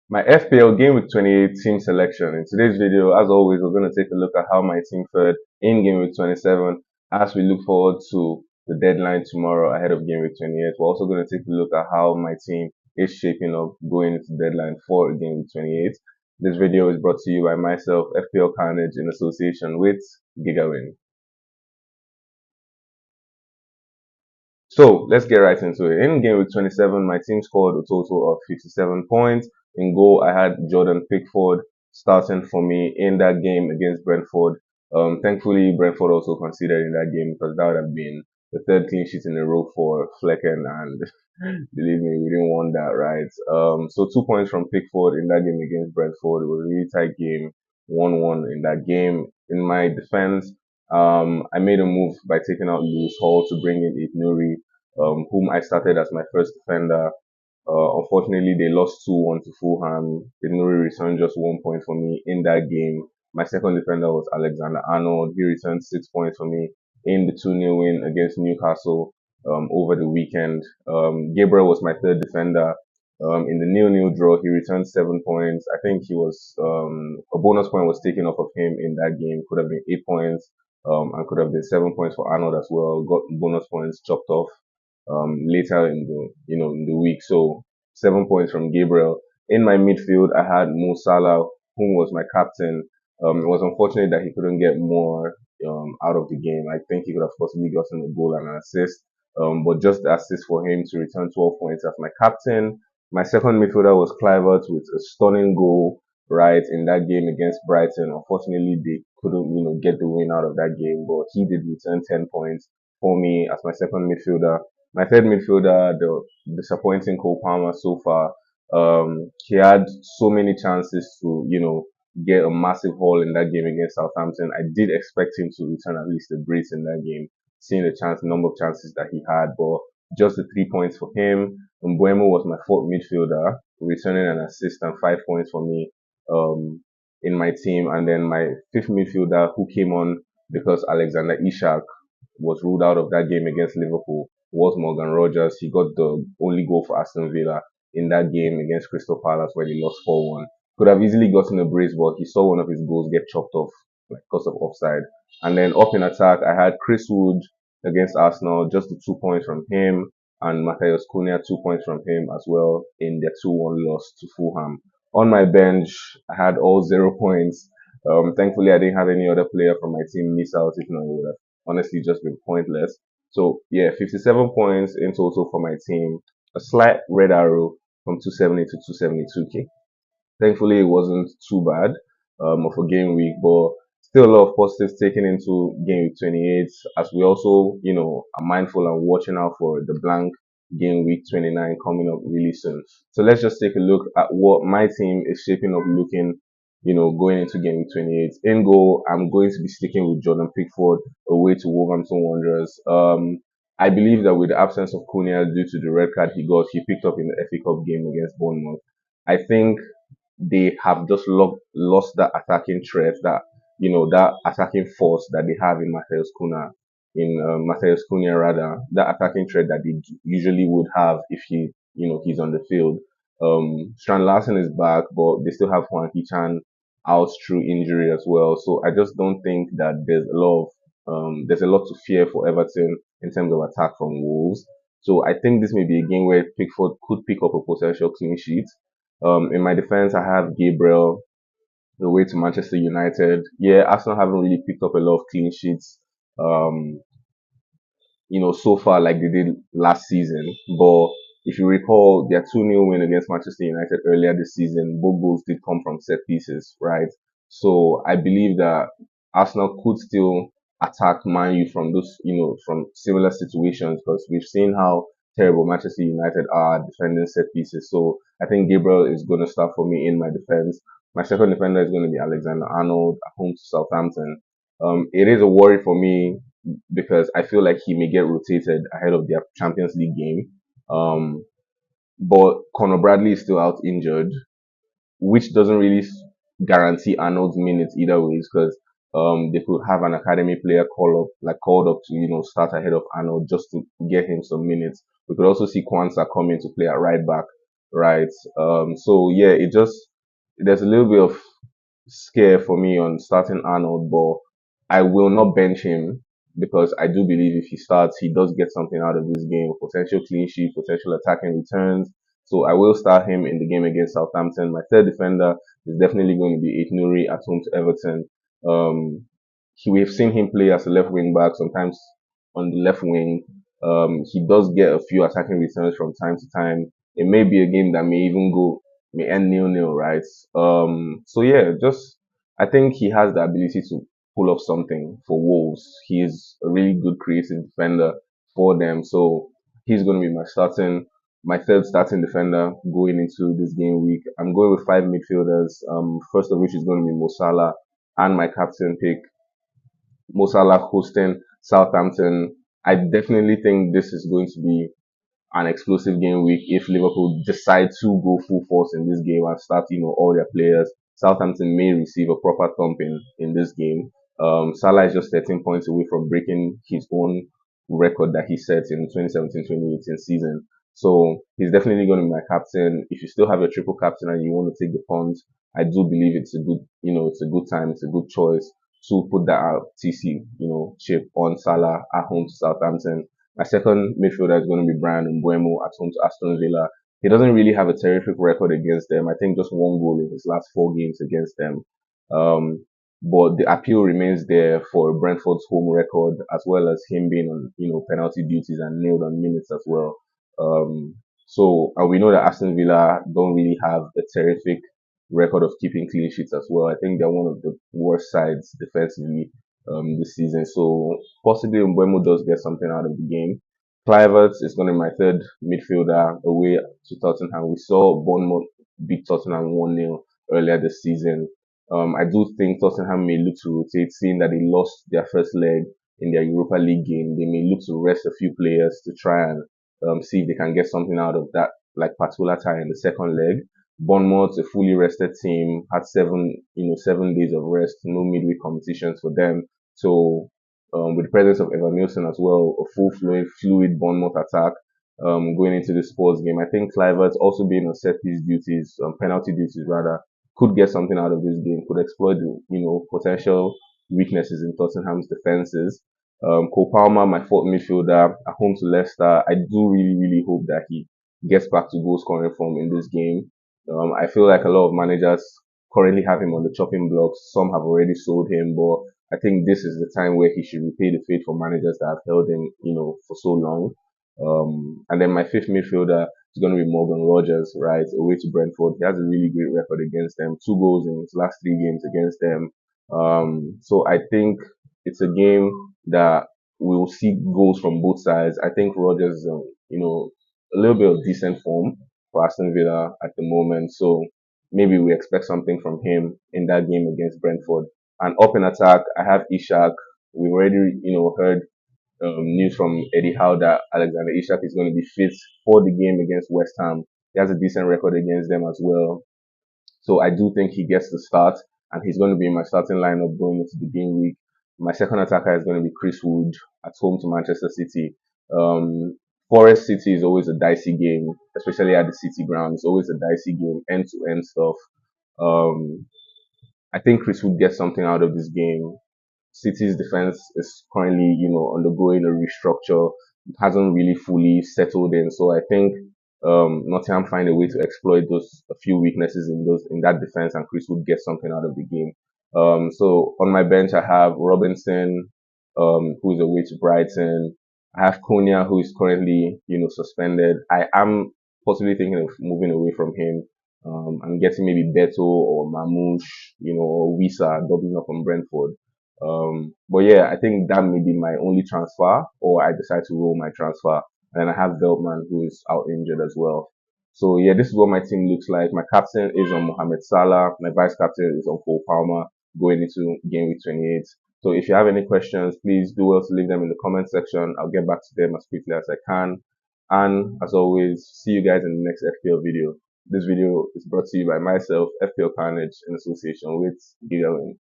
My FPL Gameweek 28 team selection. In today's video, as always, we're going to take a look at how my team fared in Gameweek 27 as we look forward to the deadline tomorrow ahead of Gameweek 28. We're also going to take a look at how my team is shaping up going into the deadline for Gameweek 28. This video is brought to you by myself, FPL.CARNAGE, in association with GW28. So let's get right into it. In Gameweek 27, my team scored a total of 57 points. In goal, I had Jordan Pickford starting for me in that game against Brentford. Thankfully, Brentford also considered in that game because that would have been the third clean sheet in a row for Flecken, and believe me, we didn't want that, right? So 2 points from Pickford in that game against Brentford. It was a really tight game, 1-1 in that game. In my defense, I made a move by taking out Lewis Hall to bring in Ibnuri, whom I started as my first defender. Unfortunately, they lost 2-1 to Fulham. Ibnuri returned just 1 point for me in that game. My second defender was Alexander Arnold. He returned 6 points for me in the 2-0 win against Newcastle over the weekend. Gabriel was my third defender. In the 0-0 draw, he returned 7 points. I think he was a bonus point was taken off of him in that game. Could have been 8 points, and could have been 7 points for Arnold as well. Got bonus points chopped off later in the in the week. So 7 points from Gabriel. In my midfield, I had Mo Salah, whom was my captain. It was unfortunate that he couldn't get more out of the game. I think he could have possibly gotten a goal and an assist. But just the assist for him to return 12 points as my captain. My second midfielder was Clivert with a stunning goal right in that game against Brighton. Unfortunately, they couldn't get the win out of that game, but he did return 10 points for me as my second midfielder. My third midfielder, the disappointing Cole Palmer so far. He had so many chances to, get a massive haul in that game against Southampton. I did expect him to return at least a brace in that game, seeing the number of chances that he had, but just the 3 points for him. Mbuemo was my fourth midfielder, returning an assist and 5 points for me, in my team. And then my fifth midfielder, who came on because Alexander Isak was ruled out of that game against Liverpool, was Morgan Rogers. He got the only goal for Aston Villa in that game against Crystal Palace where they lost 4-1. Could have easily gotten a brace, but he saw one of his goals get chopped off like because of offside. And then up in attack, I had Chris Wood against Arsenal, just the 2 points from him, and Matheus Cunha, 2 points from him as well in their 2-1 loss to Fulham. On my bench, I had all 0 points. Thankfully, I didn't have any other player from my team miss out. If not, it would have honestly just been pointless. So yeah, 57 points in total for my team. A slight red arrow from 270 to 272k. Thankfully, it wasn't too bad of a game week, but still a lot of positives taken into game week 28. As we also, are mindful and watching out for the blank game week 29 coming up really soon. So let's just take a look at what my team is shaping up looking, going into game week 28. In goal, I'm going to be sticking with Jordan Pickford away to Wolverhampton Wanderers. I believe that with the absence of Cunha due to the red card he picked up in the FA Cup game against Bournemouth. I think they have just lost that attacking threat, that attacking force that they have in Matheus Cunha rather, that attacking threat that they usually would have if he's on the field. Strand Larsen is back, but they still have Juan Hichan out through injury as well. So I just don't think that there's a lot to fear for Everton in terms of attack from Wolves. So I think this may be a game where Pickford could pick up a potential clean sheet. In my defense, I have Gabriel the way to Manchester United. Yeah, Arsenal haven't really picked up a lot of clean sheets, um, so far like they did last season. But if you recall, their 2-0 win against Manchester United earlier this season, both goals did come from set pieces, right? So I believe that Arsenal could still attack Man U from those, from similar situations because we've seen how terrible Manchester United are defending set pieces. So I think Gabriel is going to start for me in my defense. My second defender is going to be Alexander Arnold at home to Southampton. It is a worry for me because I feel like he may get rotated ahead of their Champions League game. Um, but Conor Bradley is still out injured, which doesn't really guarantee Arnold's minutes either ways because they could have an academy player called up to start ahead of Arnold just to get him some minutes. We could also see Kwanzaa come in to play at right back, right? So yeah, it just there's a little bit of scare for me on starting Arnold, but I will not bench him because I do believe if he starts, he does get something out of this game, potential clean sheet, potential attacking returns. So I will start him in the game against Southampton. My third defender is definitely going to be Nuri at home to Everton. Um, we've seen him play as a left wing back, sometimes on the left wing. He does get a few attacking returns from time to time. It may be a game that may end 0-0, right? So yeah, just I think he has the ability to pull off something for Wolves. He is a really good creative defender for them. So he's going to be my third starting defender going into this game week. I'm going with five midfielders. First of which is going to be Mo Salah and my captain pick Mo Salah hosting Southampton. I definitely think this is going to be an explosive game week if Liverpool decide to go full force in this game and start, all their players. Southampton may receive a proper thumping in this game. Salah is just 13 points away from breaking his own record that he set in 2017-2018 season. So he's definitely going to be my captain. If you still have your triple captain and you want to take the punt, I do believe it's a good time, it's a good choice to put that TC, chip on Salah at home to Southampton. My second midfielder is going to be Brian Mbuemo at home to Aston Villa. He doesn't really have a terrific record against them. I think just one goal in his last four games against them. Um, but the appeal remains there for Brentford's home record, as well as him being on, penalty duties and nailed on minutes as well. And we know that Aston Villa don't really have a terrific record of keeping clean sheets as well. I think they're one of the worst sides defensively this season. So possibly Mbeumo does get something out of the game. Clivert is going to be my third midfielder away to Tottenham. We saw Bournemouth beat Tottenham 1-0 earlier this season. I do think Tottenham may look to rotate, seeing that they lost their first leg in their Europa League game. They may look to rest a few players to try and see if they can get something out of that, like particular tie in the second leg. Bournemouth, a fully rested team, had 7 days of rest, no midweek competitions for them. So, with the presence of Evan Nielsen as well, a full fluid Bournemouth attack, going into the sports game. I think Clivert also being on set piece duties, penalty duties rather, could get something out of this game, could exploit the, potential weaknesses in Tottenham's defenses. Cole Palmer, my fourth midfielder, at home to Leicester. I do really, really hope that he gets back to goal scoring form in this game. I feel like a lot of managers currently have him on the chopping blocks. Some have already sold him, but I think this is the time where he should repay the faithful managers that have held him, for so long. And then my fifth midfielder is going to be Morgan Rogers, right, away to Brentford. He has a really great record against them, 2 goals in his last 3 games against them. So I think it's a game that we will see goals from both sides. I think Rogers, a little bit of decent form for Aston Villa at the moment. So maybe we expect something from him in that game against Brentford. And up in attack, I have Ishak. We've already, heard news from Eddie Howe that Alexander Ishak is going to be fit for the game against West Ham. He has a decent record against them as well. So I do think he gets the start, and he's going to be in my starting lineup going into the game week. My second attacker is going to be Chris Wood at home to Manchester City. Um, Forest City is always a dicey game, especially at the City ground. It's always a dicey game, end to end stuff. Um, I think Chris Wood gets something out of this game. City's defense is currently, undergoing a restructure. It hasn't really fully settled in. So I think Nottingham find a way to exploit those a few weaknesses in that defense, and Chris would get something out of the game. So on my bench I have Robinson, who is away to Brighton. I have Cunha, who is currently, suspended. I am possibly thinking of moving away from him. I'm getting maybe Beto or Mamouche, or Wisa doubling up on Brentford. But yeah, I think that may be my only transfer, or I decide to roll my transfer. And then I have Veltman, who is out injured as well. So yeah, this is what my team looks like. My captain is on Mohamed Salah. My vice captain is on Cole Palmer going into game week 28. So if you have any questions, please do well to leave them in the comment section. I'll get back to them as quickly as I can. And as always, see you guys in the next FPL video. This video is brought to you by myself, FPL Carnage, in association with GW28.